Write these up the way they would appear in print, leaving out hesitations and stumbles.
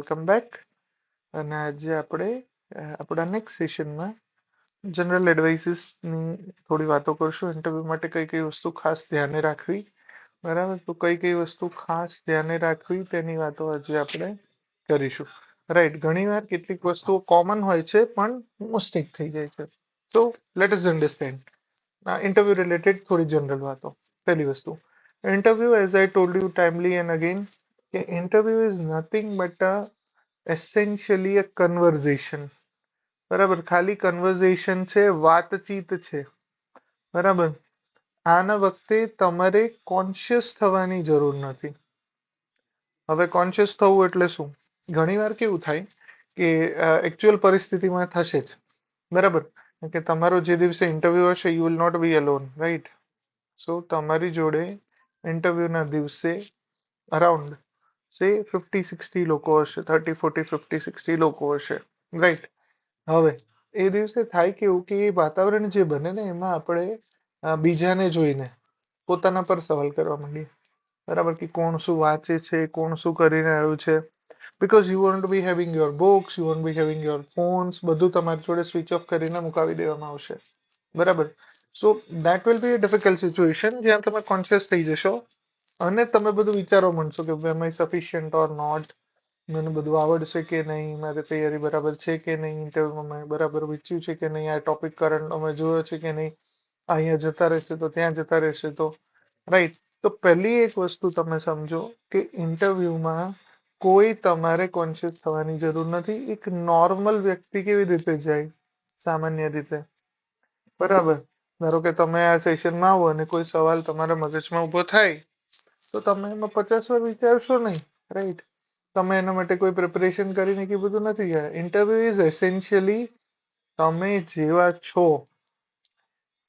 Welcome back. અને આજે આપણે આપણા નેક્સ્ટ સેશનમાં જનરલ એડવાઇસીસની થોડી વાતો કરશું. ઇન્ટરવ્યૂ માટે કઈ કઈ વસ્તુ ખાસ ધ્યાને રાખવી, બરાબર? તો કઈ કઈ વસ્તુ ખાસ ધ્યાને રાખવી તેની વાતો આજે આપણે કરીશું. રાઈટ, ઘણીવાર કેટલીક વસ્તુઓ કોમન હોય છે પણ મિસ્ટેક થઈ જાય છે. So let us understand. Interview related થોડી જનરલ વાતો. પહેલી વસ્તુ, interview as I told you timely and again કે interview is nothing but essentially a conversation. બરાબર, ખાલી કન્વર્ઝેશન છે, વાતચીત છે. બરાબર, આના વખતે તમારે કોન્શિયસ થવાની જરૂર નથી. હવે કોન્શિયસ થવું એટલે શું? ઘણીવાર કેવું થાય કે એકચ્યુઅલ પરિસ્થિતિમાં થશે જ, બરાબર, કે તમારો જે દિવસે ઇન્ટરવ્યુ હશે you will not be alone, right? So તમારી જોડે ઇન્ટરવ્યુના દિવસે અરાઉન્ડ સે 50-60 લોકો હશે, 30-40-50-60 લોકો હશે, રાઈટ? હવે એ દિવસે થાય કેવું કે એ વાતાવરણ જે બને ને એમાં આપણે બીજાને જોઈને પોતાના પર સવાલ કરવા માંડીએ, બરાબર, કે કોણ શું વાંચે છે, કોણ શું કરીને આવ્યું છે. Because you want B having your books, you want B having your phones, બધું તમારી જોડે સ્વિચ ઓફ કરીને મુકાવી દેવામાં આવશે, બરાબર. So that will be a difficult situation જ્યાં તમે કોન્શિયસ થઈ જશો અને તમે બધું વિચારવા માંડશો કે એમ આઈ સફિશિયન્ટ ઓર નોટ, મને બધું આવડશે કે નહીં, મારી તૈયારી બરાબર છે કે નહીં, ઇન્ટરવ્યુમાં મેં બરાબર વાંચ્યું છે કે નહીં, આ ટોપિક કરંટ અમે જોયો છે કે નહીં, અહીંયા જતા રહેશે તો ત્યાં જતા રહેશે તો, રાઈટ? તો પહેલી એક વસ્તુ તમે સમજો કે ઇન્ટરવ્યુમાં કોઈ તમારે કોન્શિયસ થવાની જરૂર નથી. એક નોર્મલ વ્યક્તિ કેવી રીતે જાય સામાન્ય રીતે, બરાબર? ધારો કે તમે આ સેશનમાં આવો અને કોઈ સવાલ તમારા મગજમાં ઉભો થાય તો તમે એમાં 50 વાર વિચારશો નહીં, રાઈટ? તમે એના માટે કોઈ પ્રિપરેશન કરીને કે બધું નથી ગયા. ઇન્ટરવ્યુ ઇઝ એસેન્શિયલી તમે જેવા છો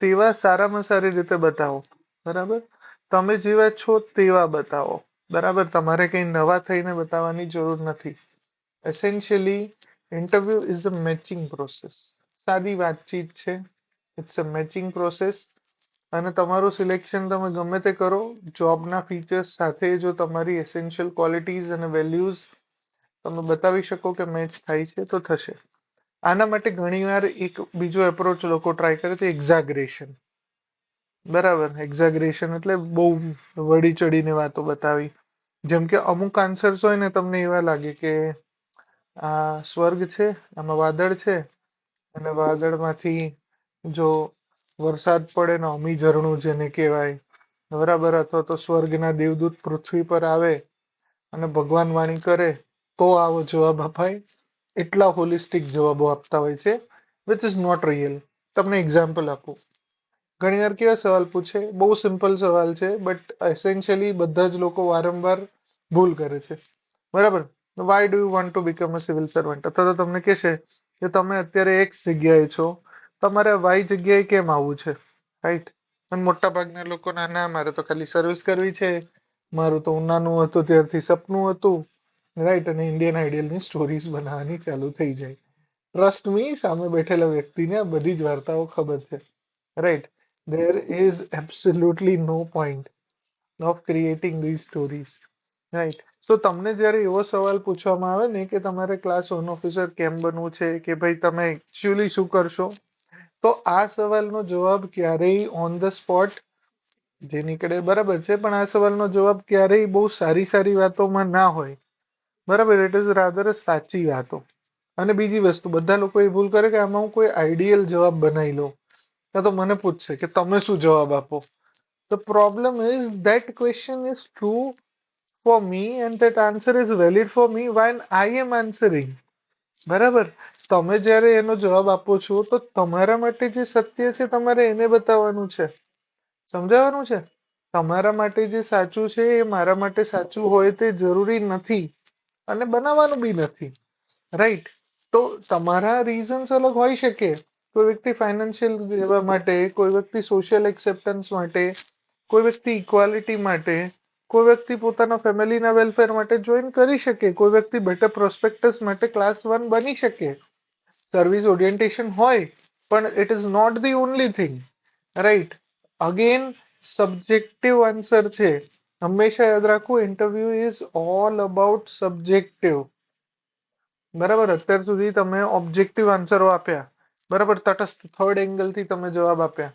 તેવા સારામાં સારી રીતે બતાવો, બરાબર? તમે જેવા છો તેવા બતાવો, બરાબર? તમારે કંઈ નવા થઈને બતાવવાની જરૂર નથી. Essentially interview is a matching process. સાદી વાતચીત છે, ઇટ્સ અ મેચિંગ પ્રોસેસ. અને તમારું સિલેક્શન તમે ગમે તે કરો, જોબના ફીચર્સ સાથે જો તમારી એસેન્શિયલ ક્વોલિટીઝ અને વેલ્યુઝ તમે બતાવી શકો કે મેચ થાય છે તો થશે. આના માટે ઘણીવાર એક બીજો એપ્રોચ લોકો ટ્રાય કરે છે, એક્ઝાગરેશન. બરાબર, એક્ઝાગરેશન એટલે બહુ વળી ચડીને વાતો બતાવી. જેમ કે અમુક આન્સર્સ હોય ને તમને એવા લાગે કે આ સ્વર્ગ છે, આમાં વાદળ છે, અને વાદળમાંથી જો વરસાદ પડે ને અમી ઝરણું જેને કહેવાય, બરાબર, અથવા તો સ્વર્ગના દેવદૂત પૃથ્વી પર આવે અને ભગવાન વાણી કરે તો આવો જવાબ અપાય. એટલા હોલિસ્ટિક જવાબો આપતા હોય છે, વિચ ઇઝ નોટ રિયલ. તમને એક્ઝામ્પલ આપું. ઘણીવાર કેવા સવાલ પૂછે, બહુ સિમ્પલ સવાલ છે બટ એસેન્શિયલી બધા જ લોકો વારંવાર ભૂલ કરે છે, બરાબર? Why do you want to become a civil servant? અથવા તો તમને કહેશે કે તમે અત્યારે એક્સ જગ્યાએ છો, તમારે વાય જગ્યાએ કેમ આવવું છે, રાઈટ? અને મોટા ભાગના લોકો ના, મારે તો ખાલી સર્વિસ કરવી છે, મારું તો નાનું હતું ત્યારથી સપનું હતું, રાઈટ? અને ઇન્ડિયન આઈડિયલની સ્ટોરીઝ બનાવવાની ચાલુ થઈ જાય. ટ્રસ્ટ મી, સામે બેઠેલા વ્યક્તિને આ બધી જ વાર્તાઓ ખબર છે, right? There is absolutely no point of creating these stories, right? So તમને જ્યારે એવો સવાલ પૂછવામાં આવે ને કે તમારે ક્લાસ 1 ઓફિસર કેમ બનવું છે, કે ભાઈ તમે એકચ્યુઅલી શું કરશો, તો આ સવાલનો જવાબ ક્યારેય ઓન ધ સ્પોટ જે નીકળે બરાબર છે, પણ આ સવાલનો જવાબ ક્યારેય બહુ સારી સારી વાતોમાં ના હોય, બરાબર? ઇટ ઇઝ રાધર સાચી વાતો. અને બીજી વસ્તુ, બધા લોકો એ ભૂલ કરે કે આમાં હું કોઈ આઈડિયલ જવાબ બનાવી લઉં, તો મને પૂછશે કે તમે શું જવાબ આપો. The problem is that question is true for me and that answer is valid for me when I am answering. બરાબર, તમે જ્યારે એનો જવાબ આપો છો તો તમારા માટે જે સત્ય છે તમારે એને બતાવવાનું છે, સમજાવવાનું છે. તમારા માટે જે સાચું છે એ મારા માટે સાચું હોય તે જરૂરી નથી અને બનાવવાનું બી નથી, રાઈટ? તો તમારા રીઝન્સ અલગ હોઈ શકે. કોઈ વ્યક્તિ ફાઇનાન્શિયલ લેવા માટે, કોઈ વ્યક્તિ સોશિયલ એક્સેપ્ટન્સ માટે, કોઈ વ્યક્તિ ઇક્વાલિટી માટે, કોઈ વ્યક્તિ પોતાના ફેમિલીના વેલફેર માટે જોઈન કરી શકે, કોઈ વ્યક્તિ બેટર પ્રોસ્પેક્ટસ માટે ક્લાસ 1 બની શકે, સર્વિસ ઓરિએન્ટેશન હોય, પણ it is not the only thing, right? Again subjective answer છે. હંમેશા યાદ રાખવું, interview is all about subjective. બરાબર. અત્યાર સુધી તમે ઓબ્જેક્ટિવ આન્સરો આપ્યા, બરાબર, તટસ્થ થર્ડ એંગલ થી તમે જવાબ આપ્યા,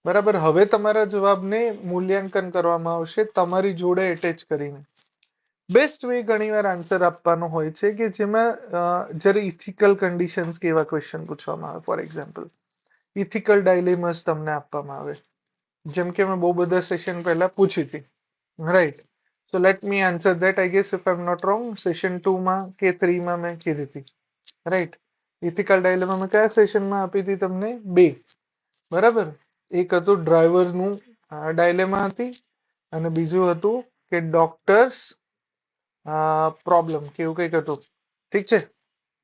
બરાબર. હવે તમારા જવાબને મૂલ્યાંકન કરવામાં આવશે તમારી જોડે એટેચ કરીને. બેસ્ટ વે ઘણીવાર આન્સર આપવાનો હોય છે કે જેમાં જ્યારે ઇથિકલ કન્ડિશન્સ કેવા ક્વેશ્ચન પૂછવામાં આવે. ફોર એક્ઝામ્પલ, ઇથિકલ ડાયલેમાસ તમને આપવામાં આવે, જેમ કે મેં બહુ બધા સેશન પહેલા પૂછી હતી, right. So let me answer that. I guess if I am not wrong session 2 માં કે 3 માં મેં કીધી હતી, રાઈટ. ઇથિકલ ડાયલેમા મેં કયા સેશનમાં આપી હતી તમને? બે, બરાબર. એક હતું ડ્રાઈવરનું ડાયલેમા હતી, અને બીજું હતું કે ડોક્ટર્સ પ્રોબ્લેમ કે એવું કંઈક હતું, ઠીક છે,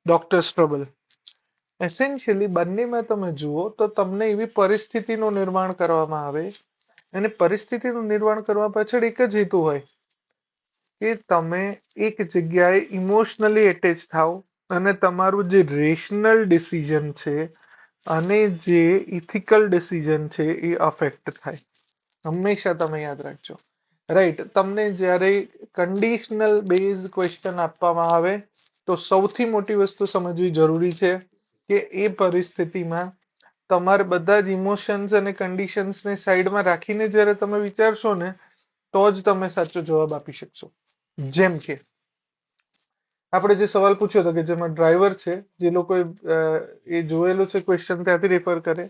ડોક્ટર્સ ટ્રબલ. એસેન્શિયલી બંનેમાં તમે જુઓ તો તમને એવી પરિસ્થિતિનું નિર્માણ કરવામાં આવે, અને પરિસ્થિતિનું નિર્માણ કરવા પાછળ એક જ હેતુ હોય કે તમે એક જગ્યાએ ઇમોશનલી એટેચ થાવ અને તમારું જે રેશનલ ડિસિઝન છે અને જે ઇથિકલ ડિસિઝન છે એ અફેક્ટ થાય. હંમેશા તમે યાદ રાખજો, રાઈટ. તમને જ્યારે કન્ડિશનલ બેઝ ક્વેશ્ચન આપવામાં આવે તો સૌથી મોટી વસ્તુ સમજવી જરૂરી છે કે એ પરિસ્થિતિમાં તમારે બધા જ ઇમોશન્સ અને કન્ડિશન્સને સાઈડમાં રાખીને જ્યારે તમે વિચારશો ને તો જ તમે સાચો જવાબ આપી શકશો. જેમ કે આપણે જે સવાલ પૂછ્યો હતો કે જેમાં ડ્રાઈવર છે, જે લોકો એ જોયેલું છે ક્વેશ્ચન ત્યાંથી રેફર કરે.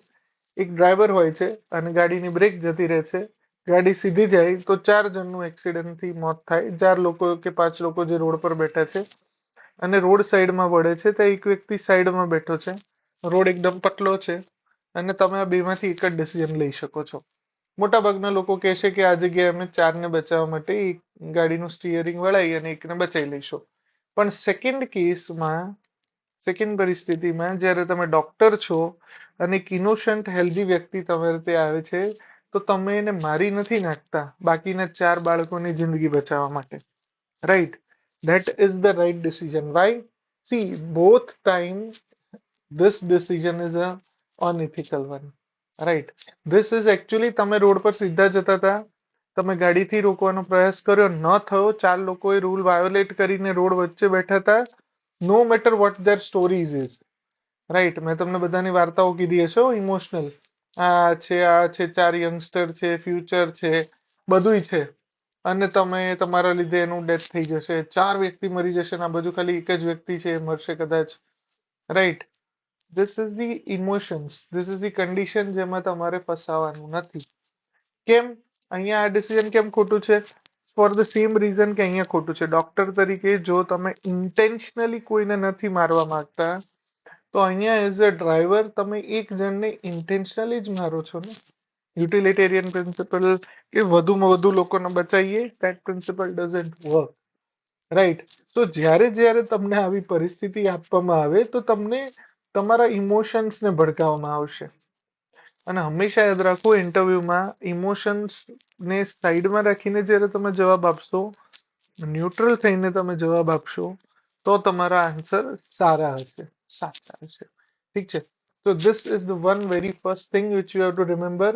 એક ડ્રાઈવર હોય છે અને ગાડીની બ્રેક જતી રહે છે, ગાડી સીધી જાય તો 4 જણનું એક્સિડન્ટથી મોત થાય. 4 લોકો કે 5 લોકો જે રોડ પર બેઠા છે અને રોડ સાઈડમાં વળે છે, તો એક વ્યક્તિ સાઈડમાં બેઠો છે, રોડ એકદમ પતલો છે, અને તમે આ બેમાંથી એક જ ડિસિઝન લઈ શકો છો. મોટા ભાગના લોકો કહેશે કે આ જગ્યાએ અમે 4 ને બચાવવા માટે એક ગાડીનું સ્ટીયરિંગ વળાઈ અને એકને બચાવી લઈશું. પણ સેકન્ડ કેસમાં, સેકન્ડ પરિસ્થિતિમાં જ્યારે તમે ડોક્ટર છો અને એક ઇનોસન્ટ હેલ્ધી વ્યક્તિ તમારે ત્યાં આવે છે, તો તમે એને મારી નથી નાખતા બાકીના 4 બાળકોની જિંદગી બચાવવા માટે, right. That is the right decision. Why? See, both time this decision is a unethical one. Right. This is actually તમે રોડ પર સીધા જતા હતા, તમે ગાડીથી રોકવાનો પ્રયાસ કર્યો, ન થયો, 4 લોકોએ રૂલ વાયોલેટ કરીને રોડ વચ્ચે બેઠા હતા. No matter what their stories is, right. મેં તમને બધાની વાર્તાઓ કીધી હશે ઇમોશનલ. આ છે 4 યંગસ્ટર છે, ફ્યુચર છે, બધુંય છે, અને તમે તમારા લીધે એનું ડેથ થઈ જશે, 4 વ્યક્તિ મરી જશે, અને આ બાજુ ખાલી એક જ વ્યક્તિ છે એ મરશે કદાચ, right. This is the emotions, this is the condition જેમાં તમારે ફસાવાનું નથી. કેમ અહીંયા આ ડિસિઝન કેમ ખોટું છે? ફોર ધ સેમ રીઝન કે અહીંયા ખોટું છે. ડોક્ટર તરીકે જો તમે ઇન્ટેન્શનલી કોઈને નથી મારવા માંગતા, તો અહીંયા એઝ અ ડ્રાઈવર તમે એક જણને ઇન્ટેન્શનલી જ મારો છો ને. યુટિલિટેરિયન પ્રિન્સિપલ કે વધુમાં વધુ લોકોને બચાવીએ, that principle doesn't work, right. તો જ્યારે જ્યારે તમને આવી પરિસ્થિતિ આપવામાં આવે તો તમને તમારા ઇમોશન્સને ભડકાવવામાં આવશે. અને હંમેશા યાદ રાખો, ઇન્ટરવ્યુમાં ઇમોશન્સને સાઈડમાં રાખીને જ્યારે તમે જવાબ આપશો, ન્યુટ્રલ થઈને તમે જવાબ આપશો, તો તમારા આન્સર સારા હશે, સાચા હશે, ઠીક છે. તો this is the one very first thing which you have to remember.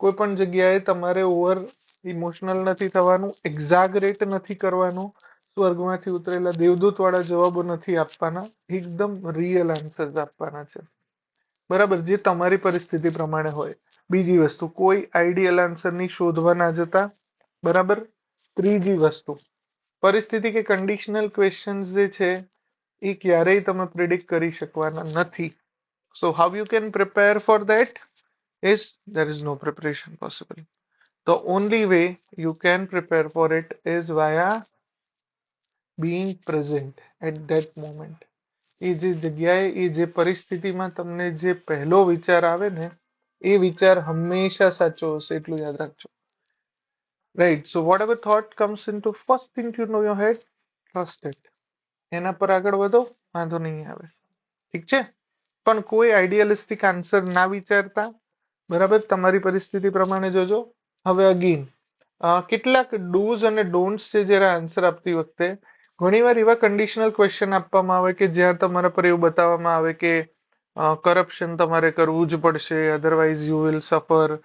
કોઈ પણ જગ્યાએ તમારે ઓવર ઇમોશનલ નથી થવાનું, એક્ઝાગરેટ નથી કરવાનું, સ્વર્ગમાંથી ઉતરેલા દેવદૂત વાળા જવાબો નથી આપવાના, એકદમ રિયલ આન્સર્સ આપવાના છે, બરાબર, જે તમારી પરિસ્થિતિ પ્રમાણે હોય. બીજી વસ્તુ, કોઈ આઈડિયલ આન્સરની શોધવા ના જતા, બરાબર. ત્રીજી વસ્તુ, પરિસ્થિતિ કે કન્ડિશનલ ક્વેશ્ચન્સ જે છે એ ક્યારેય તમે પ્રિડિક્ટ કરી શકવાના નથી. So how you can prepare for that is there is no preparation possible. The only way you can prepare for it is via being present at that moment. એ જે જગ્યાએ, એ જે પરિસ્થિતિમાં તમને જે પહેલો વિચાર આવે ને, એ વિચાર હંમેશા સાચો હશે, એટલું યાદ રાખજો, right. So whatever thought comes into first thing to know your head, trust it. એના પર આગળ વધો, વાંધો નહીં આવે, ઠીક છે. પણ કોઈ આઈડિયાલિસ્ટિક આન્સર ના વિચારતા, બરાબર, તમારી પરિસ્થિતિ પ્રમાણે જોજો. હવે અગેન કેટલાક ડૂઝ અને ડોન્ટ્સ છે જ્યારે આન્સર આપતી વખતે. ઘણીવાર એવા કન્ડિશનલ ક્વેશ્ચન આપવામાં આવે કે જ્યાં તમારા પર એવું બતાવવામાં આવે કે કરપ્શન તમારે કરવું જ પડશે, અધરવાઇઝ યુ વિલ સફર,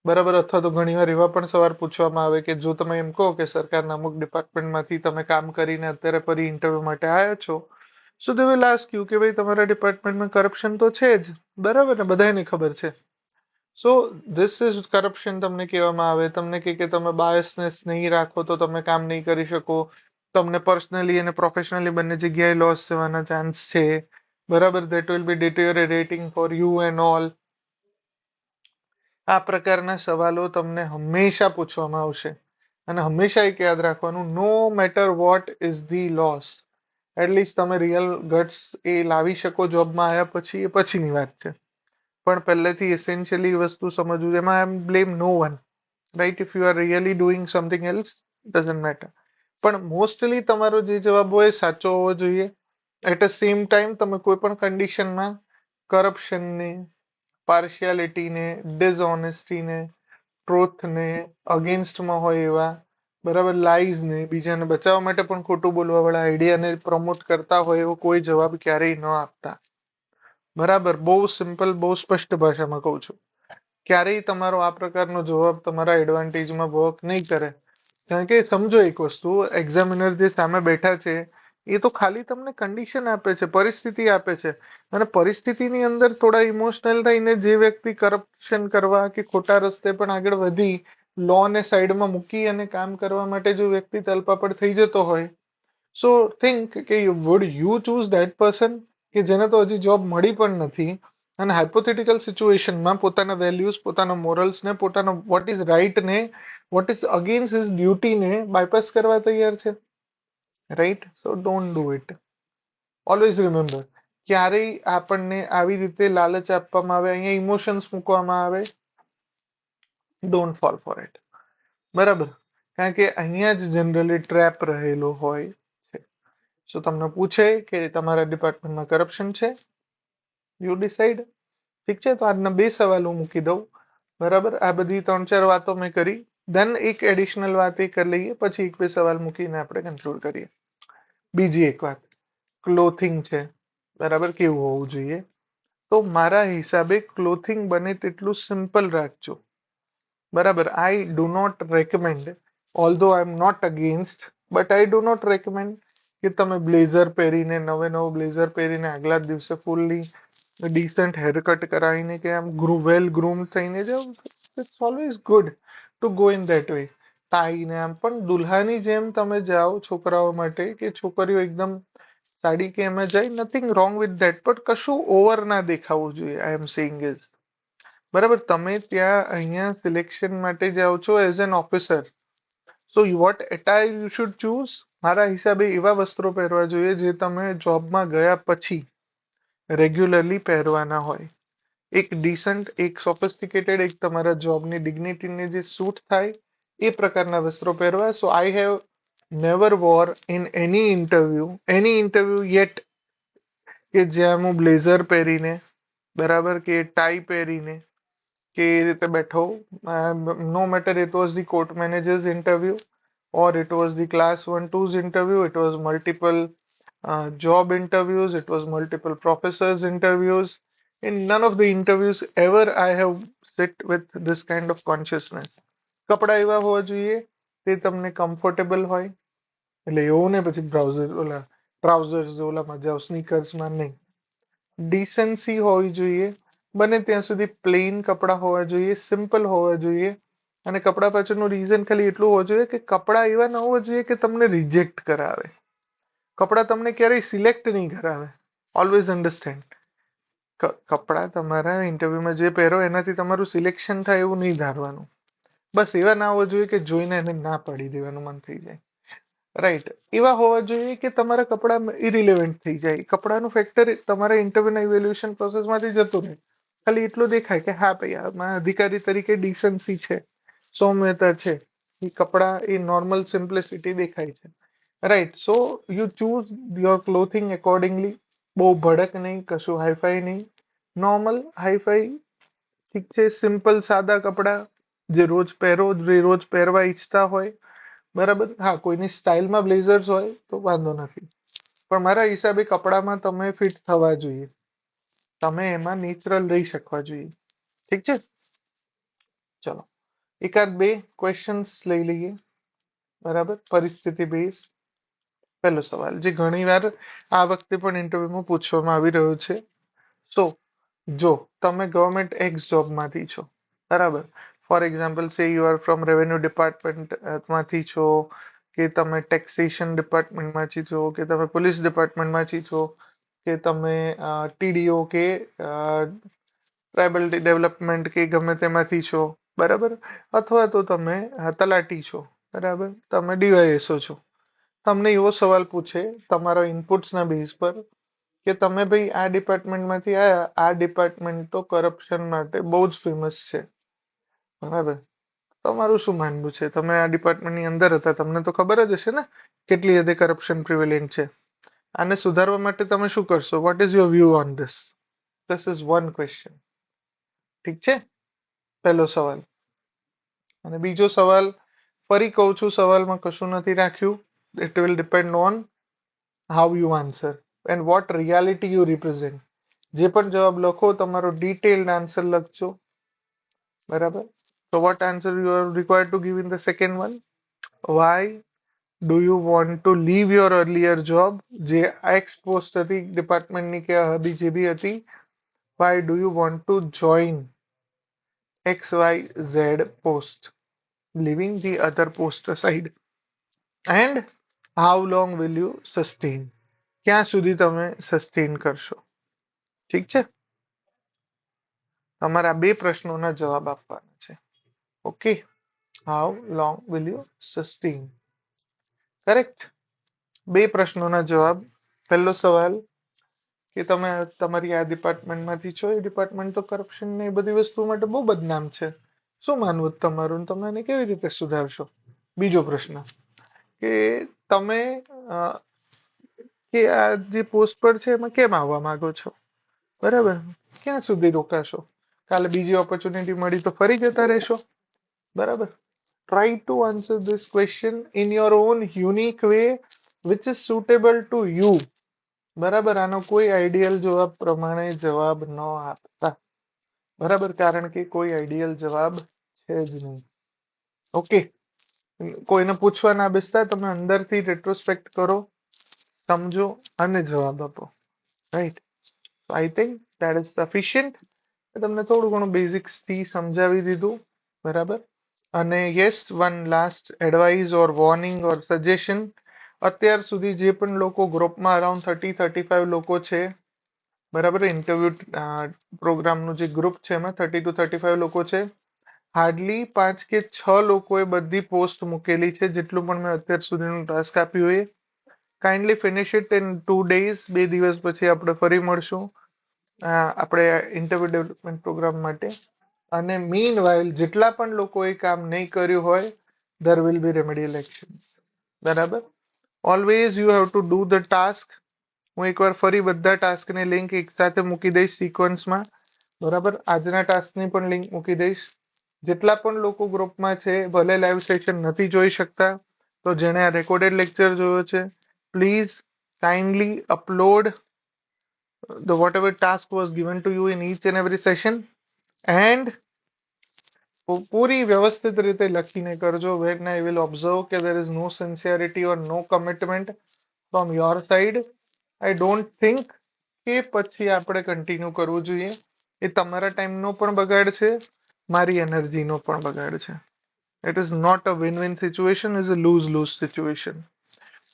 બરાબર. અથવા તો ઘણીવાર એવા પણ સવાલ પૂછવામાં આવે કે જો તમે એમ કહો કે સરકારના અમુક ડિપાર્ટમેન્ટમાંથી તમે કામ કરીને અત્યારે ફરી ઇન્ટરવ્યુ માટે આવ્યા છો, સો દે વિલ આસ્ક યુ કે ભાઈ તમારા ડિપાર્ટમેન્ટમાં કરપ્શન તો છે જ, બરાબર ને, બધાને ખબર છે. સો ધીસ ઇઝ કરપ્શન તમને કહેવામાં આવે. તમને કે તમે બાયસનેસ નહીં રાખો તો તમે કામ નહીં કરી શકો. તમને પર્સનલી અને પ્રોફેશનલી બંને જગ્યાએ લોસ થવાના ચાન્સ છે, બરાબર. That will be deteriorating for you and all. આ પ્રકારના સવાલો તમને હંમેશા પૂછવામાં આવશે. અને હંમેશા એક યાદ રાખવાનું, no matter what is the loss, at least તમે રિયલ ગટ્સ એ લાવી શકો જોબમાં આવ્યા પછી, એ પછીની વાત છે. પણ પહેલેથી એસેન્શિયલી વસ્તુ સમજવું, એમાં I am blame no one, right. If you are really doing something else, doesn't matter. પણ મોસ્ટલી તમારો જે જવાબ હોય સાચો હોવો જોઈએ. એટ અ સેમ ટાઈમ તમે કોઈ પણ કન્ડિશનમાં કરપ્શનને, પાર્શિયાલિટીને, ડિસઓનેસ્ટીને, ટ્રુથને, અગેન્સ્ટમાં હોય એવા, બરાબર, લાઈઝને, બીજાને બચાવવા માટે પણ ખોટું બોલવા વાળા આઈડિયાને પ્રમોટ કરતા હોય એવો કોઈ જવાબ ક્યારેય ન આપતા. બરાબર, બહુ સિમ્પલ, બહુ સ્પષ્ટ ભાષામાં કહું છું. ક્યારેય તમારો આ પ્રકારનો જવાબ તમારા એડવાન્ટેજમાં વર્ક નહીં કરે. કારણ કે સમજો એક વસ્તુ, એક્ઝામિનર જે સામે બેઠા છે એ તો ખાલી તમને કન્ડિશન આપે છે, પરિસ્થિતિ આપે છે. અને પરિસ્થિતિની અંદર થોડા ઇમોશનલ થઈને જે વ્યક્તિ કરપ્શન કરવા કે ખોટા રસ્તે પણ આગળ વધી લો ને સાઈડમાં મૂકી અને કામ કરવા માટે જો વ્યક્તિ તલપાપડ થઈ જતો હોય, સો થિંક કે would you choose that person કે જેને તો હજી જોબ મળી પણ નથી, અને હાઇપોથેટિકલ સિચ્યુએશનમાં પોતાના વેલ્યુઝ, પોતાના મોરલ્સને, પોતાના વોટ ઇઝ રાઇટ ને વોટ ઇઝ અગેન્સ્ટ હિઝ ડ્યુટીને બાયપાસ કરવા તૈયાર છે, right. So don't do it. Always remember, ક્યારેય આપણને આવી રીતે લાલચ આપવામાં આવે, અહીંયા ઇમોશન્સ મૂકવામાં આવે, ડોન્ટ ફોલ ફોર ઇટ, બરાબર. કારણ કે અહીંયા જ જનરલી ટ્રેપ રહેલો હોય છે. સો તમને પૂછે કે તમારા ડિપાર્ટમેન્ટમાં કરપ્શન છે, યુ ડિસાઇડ. ઠીક છે, તો આજના 2 સવાલ હું મૂકી દઉં, બરાબર. આ બધી 3-4 વાતો મેં કરી, દેન એક એડિશનલ વાત એ કરી લઈએ, પછી 1-2 સવાલ મૂકીને આપણે કન્ક્લુડ કરીએ. બીજી એક વાત, ક્લોથિંગ છે, બરાબર, કેવું હોવું જોઈએ. તો મારા હિસાબે ક્લોથિંગ બને તેટલું સિમ્પલ રાખજો, બરાબર. I do not recommend, although I am not against, but I do not recommend કે તમે બ્લેઝર પહેરીને, નવું બ્લેઝર પહેરીને આગલા દિવસે ફૂલ્લી ડિસન્ટ હેરકટ કરાવીને કે આમ વેલ ગ્રૂમ થઈને જાઓ. It's always good to go in that way. ટાઈને આમ પણ દુલ્હાની જેમ તમે જાઓ છોકરાઓ માટે, કે છોકરીઓ એકદમ સાડી કે એમાં જાય, nothing wrong with that, but કશું ઓવર ના દેખાવું જોઈએ. આઈ એમ સેઇંગ ઇઝ, બરાબર. તમે ત્યાં અહીંયા સિલેક્શન માટે જાઓ છો as an officer, so what attire you should choose, મારા હિસાબે એવા વસ્ત્રો પહેરવા જોઈએ જે તમે જોબમાં ગયા પછી રેગ્યુલરલી પહેરવાના હોય. એક ડિસન્ટ, એક સોફિસ્ટિકેટેડ, એક તમારા જોબની ડિગ્નિટીને જે સૂટ થાય એ પ્રકારના વસ્ત્રો પહેરવા. So I have never wore in any interview yet કે જ્યાં હું બ્લેઝર પહેરીને, બરાબર, કે ટાઈ પહેરીને કે એ રીતે બેઠો. No matter it was the court managers interview or it was the class 1-2's interview, it was multiple job interviews, it was multiple professors interviews. In none of the interviews ever I have sit with this kind of consciousness. કપડા એવા હોવા જોઈએ તે તમને comfortable હોય, એટલે એવું ને પછી ટ્રાઉઝર્સ ઓલામાં જાઓ, સ્નીકર્સમાં નહીં. ડિસન્સી હોવી જોઈએ, બને ત્યાં સુધી પ્લેન કપડા હોવા જોઈએ, સિમ્પલ હોવા જોઈએ. અને કપડા પાછળનું રીઝન ખાલી એટલું હોવું જોઈએ કે કપડા એવા ન હોવા જોઈએ કે તમને રિજેક્ટ કરાવે. કપડા તમને ક્યારેય સિલેક્ટ નહીં કરાવે. ઓલવેઝ અન્ડરસ્ટેન્ડ, કપડા તમારા ઇન્ટરવ્યુમાં જે પહેરો એનાથી તમારું સિલેક્શન થાય એવું નહીં ધારવાનું. બસ એવા ના હોવા જોઈએ કે જોઈને એને ના પાડી દેવાનું મન થઈ જાય, રાઈટ. એવા હોવા જોઈએ કે તમારા કપડા ઇરિલેવન્ટ થઈ જાય, કપડાનું ફેક્ટર તમારા ઇન્ટરવ્યુના ઇવેલ્યુએશન પ્રોસેસમાંથી જતું રહે. ખાલી એટલું દેખાય કે હા ભાઈ આમાં અધિકારી તરીકે ડિસન્સી છે, સૌમ્યતા છે, એ કપડા એ નોર્મલ સિમ્પ્લિસિટી દેખાય છે, right. So you choose your clothing accordingly. બહુ ભડક નહીં, કશું હાઈફાઈ નહીં, નોર્મલ હાઈફાઈ, ઠીક છે, સિમ્પલ સાદા કપડા જે રોજ પહેરો, જે રોજ પહેરવા ઈચ્છતા હોય, બરાબર. હા, કોઈની સ્ટાઇલમાં બ્લેઝર્સ હોય તો વાંધો નથી, પણ મારા હિસાબે કપડામાં તમે ફિટ થવા જોઈએ, તમે એમાં નેચરલ રહી શકવા જોઈએ, ઠીક છે. ચલો, એકાદ 2 ક્વેશ્ચન્સ લઈ લઈએ, બરાબર, પરિસ્થિતિ બેઝ. પહેલો સવાલ જે ઘણીવાર આ વખતે પણ ઇન્ટરવ્યુમાં પૂછવામાં આવી રહ્યો છે. સો જો તમે ગવર્મેન્ટ એક્સ જોબમાંથી છો, બરાબર, for example say you are from revenue ડિપાર્ટમેન્ટમાંથી છો, કે તમે ટેક્સેશન ડિપાર્ટમેન્ટમાંથી છો, કે તમે પોલીસ ડિપાર્ટમેન્ટમાંથી છો, કે તમે ટીડીઓ કે ટ્રાઇબલ ડેવલપમેન્ટ કે ગમે તેમાંથી છો, બરાબર, અથવા તો તમે તલાટી છો, બરાબર, તમે ડીવાયએસઓ છો. તમને એવો સવાલ પૂછે તમારા ઇનપુટ્સના બેઝ પર કે તમે ભાઈ આ ડિપાર્ટમેન્ટમાંથી આવ્યા, આ ડિપાર્ટમેન્ટ તો કરપ્શન માટે બહુ જ ફેમસ છે, બરાબર, તમારું શું માનવું છે? તમે આ ડિપાર્ટમેન્ટની અંદર હતા, તમને તો ખબર જ હશે ને કેટલી હદે કરપ્શન પ્રિવેલેન્ટ છે. આને સુધારવા માટે તમે શું કરશો? What is your view on this? This is one question. ઠીક છે, પહેલો સવાલ. અને બીજો સવાલ ફરી કહું છું, સવાલમાં કશું નથી રાખ્યું. It will depend on how you answer and what reality you represent. જે પણ જવાબ લખો તમારો ડિટેલ્ડ આન્સર લખજો, બરાબર. So what answer you are required to give in the second one? Why do you want to leave your earlier job? જે x post હતી ડિપાર્ટમેન્ટની કે હદી જે બી હતી. Why do you want to join XYZ post, leaving the other post aside? And how long will you sustain? ક્યાં સુધી તમે sustain કરશો? ઠીક છે, તમારા બે પ્રશ્નોના જવાબ આપવાના છે. Okay, how long will you sustain? Correct. બે પ્રશ્નોના જવાબ. પહેલો સવાલ કે તમે તમારી આ ડિપાર્ટમેન્ટમાંથી છો, એ ડિપાર્ટમેન્ટ તો કરપ્શન ને એ બધી વસ્તુ માટે બહુ બદનામ છે, શું માનવું તમારું, તમે એને કેવી રીતે સુધારશો? બીજો પ્રશ્ન કે તમે કે આ જે પોસ્ટ પર છે એમાં કેમ આવવા માંગો છો, બરાબર, ક્યાં સુધી રોકાશો, કાલે બીજી ઓપોર્ચ્યુનિટી મળી તો ફરી જતા રહેશો, બરાબર. Try to answer this question in your own unique way which is suitable to you, બરાબર. આનો કોઈ આઈડિયલ જવાબ પ્રમાણે જવાબ ન આપતા, બરાબર, કારણ કે કોઈ આઈડિયલ જવાબ છે જ નહીં. ઓકે, કોઈને પૂછવા ના બેસતા, તમે અંદરથી રેટ્રોસ્પેક્ટ કરો, સમજો અને જવાબ આપો, right. I think that is sufficient. તમને થોડું ઘણું બેઝિક્સ થી સમજાવી દીધું, બરાબર. અને યસ, વન લાસ્ટ એડવાઇસ ઓર વોર્નિંગ ઓર સજેશન. અત્યાર સુધી જે પણ લોકો ગ્રુપમાં અરાઉન્ડ 30-35 લોકો છે, બરાબર, ઇન્ટરવ્યુ પ્રોગ્રામનું જે ગ્રુપ છે એમાં 30-35 લોકો છે. હાર્ડલી 5 કે 6 લોકોએ બધી પોસ્ટ મૂકેલી છે, જેટલું પણ મેં અત્યાર સુધીનું ટાસ્ક આપ્યું એ. Kindly finish it in 2 days. 2 દિવસ પછી આપણે ફરી મળશું આપણે ઇન્ટરવ્યુ ડેવલપમેન્ટ પ્રોગ્રામ માટે. અને મીન વાઇલ જેટલા પણ લોકોએ કામ નહીં કર્યું હોય, there will be remedial actions, બરાબર. Always you have to do the task. હું એકવાર ફરી બધા ટાસ્કની લિંક એક સાથે મૂકી દઈશ સિક્વન્સમાં, બરાબર. આજના ટાસ્કની પણ લિંક મૂકી દઈશ. જેટલા પણ લોકો ગ્રુપમાં છે, ભલે લાઈવ સેશન નથી જોઈ શકતા, તો જેણે આ રેકોર્ડેડ લેક્ચર જોયો છે, please kindly upload the whatever task was given to you in each and every session and પૂરી વ્યવસ્થિત રીતે લખીને કરજો. when I will observe કે there is no sincerity or no commitment from your side, I don't think કે પછી આપણે continue કરવું જોઈએ. એ તમારા ટાઈમનો પણ બગાડ છે, મારી એનર્જીનો પણ બગાડ છે. It is not a win win situation, is a lose lose situation.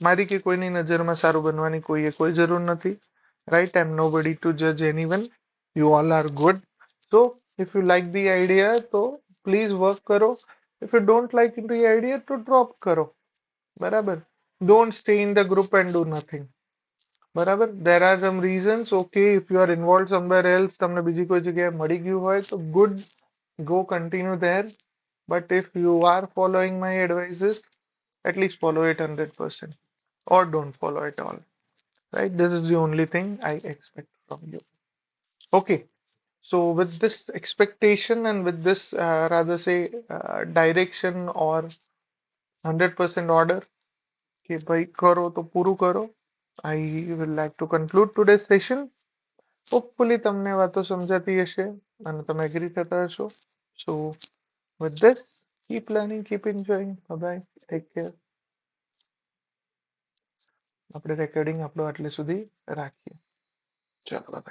મારી કે કોઈની નજરમાં સારું બનવાની કોઈ જરૂર નથી, right. I am nobody to જજ anyone. You all are good. So if you like the idea તો પ્લીઝ વર્ક કરો. If you don't like the idea તો ડ્રોપ કરો, બરાબર. Don't stay in the group and do nothing, બરાબર. There are some reasons. Okay, if you are involve somewhere else, તમને બીજી કોઈ જગ્યાએ મળી ગયું હોય તો good, go continue there. But if you are following my advices, at least follow it 100% or don't follow at all, right? This is the only thing I expect from you. Okay, so with this expectation and with this rather say direction or 100% order કે ભાઈ કરો તો પૂરું કરો, I will like to conclude today's session. Hopefully તમને વાતો સમજાતી હશે અને તમે એગ્રી થતા હશો. So with this, keep learning, keep enjoying. Bye bye, take care. આપણે રેકોર્ડિંગ આપણું આટલે સુધી રાખીએ. ચાલો બાય.